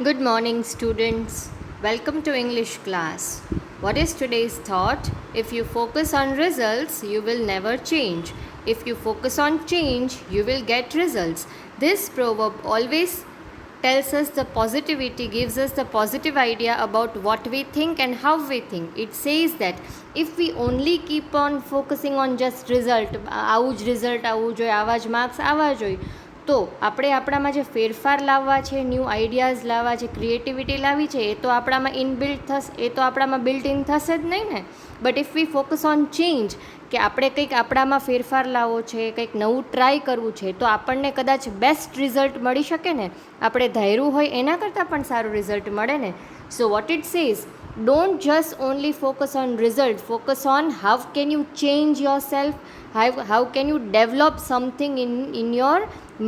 Good morning, students. Welcome to English class. What is today's thought? If you focus on results, you will never change. If you focus on change, you will get results. This proverb always tells us the positivity, gives us the positive idea about what we think and how we think. It says that if we only keep on focusing on just result, આવું જ result આવવું જોઈએ, આવા જ marks આવવા જોઈએ, તો આપણે આપણામાં જે ફેરફાર લાવવા છે, ન્યૂ આઈડિયાઝ લાવવા છે, ક્રિએટિવિટી લાવવી છે, એ તો આપણામાં ઇનબિલ્ટ થશે, એ તો આપણામાં બિલ્ટ ઇન થશે જ નહીં ને. But if V focus on change, કે આપણે કંઈક આપણામાં ફેરફાર લાવવો છે, કંઈક નવું ટ્રાય કરવું છે, તો આપણને કદાચ બેસ્ટ રિઝલ્ટ મળી શકે ને. આપણે ધાર્યું હોય એના કરતાં પણ સારું રિઝલ્ટ મળે ને. So what it says, don't just only focus on result, focus on how can you change yourself, how can you develop something in your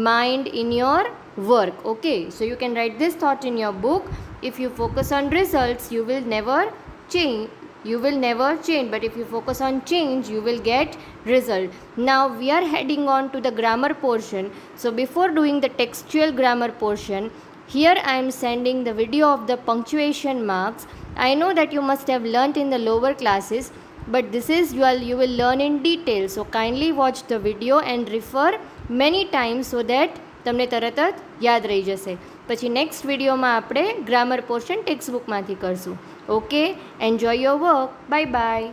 mind, in your work. Okay, so you can write this thought in your book. If you focus on results, you will never change, but if you focus on change, you will get result. Now we are heading on to the grammar portion. So before doing the textual grammar portion, here I am sending the video of the punctuation marks. I know that you must have learnt in the lower classes, but this is you will learn in detail. So kindly watch the video and refer many times so that તમને તરત જ યાદ રહી જશે. પછી next વિડીયોમાં આપણે grammar portion text બુકમાંથી કરશું. Okay, enjoy your work. Bye bye.